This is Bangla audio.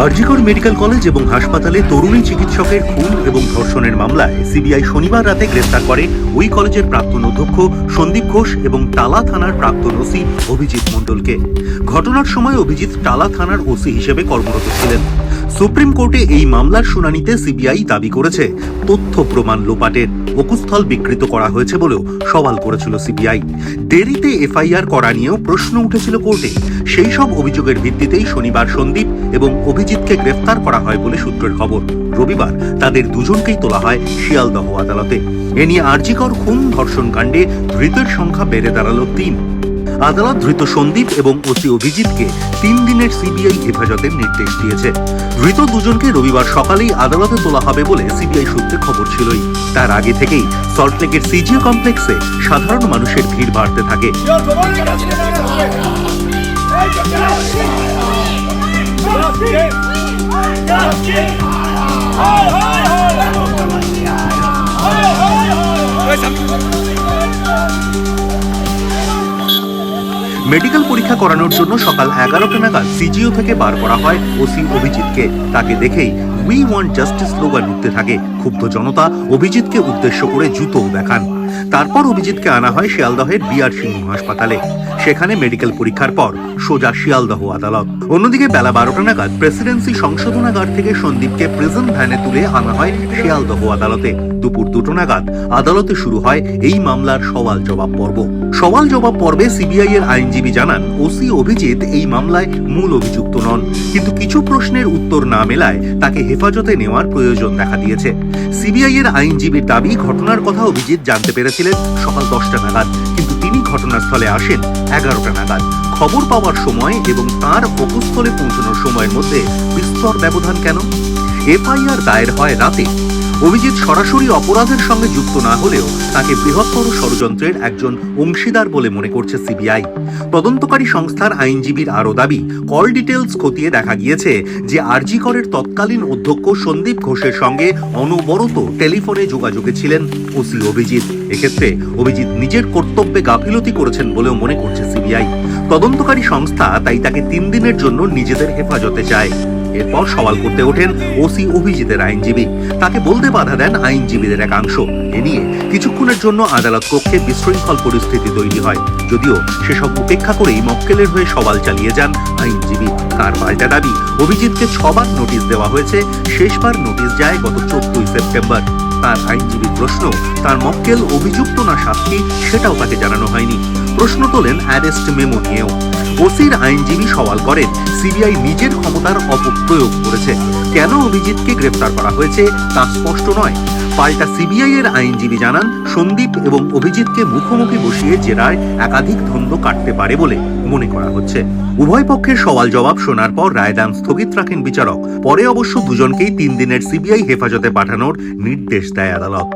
আরজিকর মেডিকেল কলেজ এবং হাসপাতালে তরুণী চিকিৎসকের খুন এবং ধর্ষণের মামলায় সিবিআই শনিবার রাতে গ্রেফতার করে ওই কলেজের প্রাক্তন অধ্যক্ষ সন্দীপ ঘোষ এবং টালা থানার প্রাক্তন ওসি অভিজিৎ মণ্ডলকে। ঘটনার সময় অভিজিৎ টালা থানার ওসি হিসেবে কর্মরত ছিলেন। সুপ্রিম কোর্টে এই মামলার শুনানিতে সিবিআই দাবি করেছে তথ্য প্রমাণ লোপাটের বকুস্থল বিকৃত করা হয়েছে বলেও সওয়াল করেছিল সিবিআই। দেরিতে এফআইআর করা নিয়েও প্রশ্ন উঠেছিল কোর্টে। সেই সব অভিযোগের ভিত্তিতেই শনিবার সন্দীপ এবং অভিজিৎকে গ্রেফতার করা হয় বলে সূত্রের খবর। রবিবার তাদের দুজনকেই তোলা হয় শিয়ালদহ আদালতে। এ নিয়ে আরজিকর খুন ধর্ষণ কাণ্ডে ধৃতের সংখ্যা বেড়ে দাঁড়ালো ৩। আদালত ধৃত সন্দীপ এবং ওসি অভিজিৎকে ৩ দিনের সিবিআই হেফাজতের নির্দেশ দিয়েছে। ধৃত দুজনকে রবিবার সকালেই আদালতে তোলা হবে বলে সিবিআই সূত্রে খবর ছিলই। তার আগে থেকেই সল্টলেকের সিজিও কমপ্লেক্সে সাধারণ মানুষের ভিড় বাড়তে থাকে। মেডিকেল পরীক্ষা করানোর জন্য সকাল 11টা নাগাদ সিজিও থেকে বার করা হয় ওসি অভিজিৎকে। তাকে দেখেই উই ওয়ান্ট জাস্টিস স্লোগান উঠতে থাকে। ক্ষুব্ধ জনতা অভিজিৎকে উদ্দেশ্য করে জুতোও দেখান। তারপর অভিজিৎকে আনা হয় শিয়ালদহের বিআর সিংহ হাসপাতালে। সেখানে মেডিকেল পরীক্ষার পর সোজা শিয়ালদহ আদালত। অন্যদিকে বেলা 12টা নাগাদ প্রেসিডেন্সি সংশোধনাগার থেকে সন্দীপকে প্রিজন ভ্যানে তুলে আনা হয় শিয়ালদহ আদালতে। দুপুর 2টো নাগাদ আদালতে শুরু হয় এই মামলার সওয়াল জবাব পর্ব। সওয়াল জবাব পর্বে সিবিআই এর আইনজীবী জানান ওসি অভিজিৎ এই মামলায় মূল অভিযুক্ত নন, কিন্তু কিছু প্রশ্নের উত্তর না মেলায় তাকে হেফাজতে নেওয়ার প্রয়োজন দেখা দিয়েছে। সিবিআই এর আইনজীবীর দাবি ঘটনার কথা অভিজিৎ জানতে পেরেছিলেন সকাল 10টা নাগাদ, কিন্তু তিনি ঘটনাস্থলে আসেন 11টা নাগাদ। খবর পাওয়ার সময় এবং তার বকুস্থলে পৌঁছানোর সময়ের মধ্যে বিস্তর ব্যবধান কেন? এফআইআর দায়ের হয় রাতে। অভিজিৎ সরাসরি অপরাধের সঙ্গে যুক্ত না হলেও তাকে বৃহত্তর ষড়যন্ত্রের একজন অংশীদার বলে মনে করছে সিবিআই। তদন্তকারী সংস্থার আইনজীবীর আরও দাবি, কল ডিটেলস খতিয়ে দেখা গিয়েছে যে আরজিকরের তৎকালীন অধ্যক্ষ সন্দীপ ঘোষের সঙ্গে অনবরত টেলিফোনে যোগাযোগে ছিলেন ওসি অভিজিৎ। এক্ষেত্রে অভিজিৎ নিজের কর্তব্যে গাফিলতি করেছেন বলেও মনে করছে সিবিআই। তদন্তকারী সংস্থা তাই তাকে 3 দিনের জন্য নিজেদের হেফাজতে চায়। এরপর সওয়াল করতে ওঠেন ওসি অভিজিতের আইনজীবী। তাকে বলতে বাধা দেন আইনজীবীদের একাংশ। এ নিয়ে কিছুক্ষণের জন্য আদালত কক্ষে বিশৃঙ্খল পরিস্থিতি তৈরি হয়, যদিও সেসব উপেক্ষা করেই মক্কেলের হয়ে সওয়াল চালিয়ে যান আইনজীবী। তার পাল্টা দাবি অভিজিৎকে 6 বার নোটিশ দেওয়া হয়েছে, শেষবার নোটিশ যায় গত 14ই সেপ্টেম্বর। তার আইনজীবীর প্রশ্ন, তার মক্কেল অভিযুক্ত না সাক্ষী সেটাও তাকে জানানো হয়নি। প্রশ্ন তোলেন অ্যারেস্ট মেমো নিয়েও। ওসির আইনজীবী সওয়াল করেন সিবিআই নিজের ক্ষমতার অপপ্রয়োগ করেছে। কেন অভিজিৎকে গ্রেফতার করা হয়েছে তা স্পষ্ট নয়। পাল্টা সিবিআই এর আইনজীবী জানান সন্দীপ এবং অভিজিৎকে মুখোমুখি বসিয়ে জেরায় একাধিক দ্বন্দ্ব কাটতে পারে বলে মনে করা হচ্ছে। উভয় পক্ষের সওয়াল জবাব শোনার পর রায়দান স্থগিত রাখেন বিচারক। পরে অবশ্য দুজনকেই 3 দিনের সিবিআই হেফাজতে পাঠানোর নির্দেশ দেয় আদালত।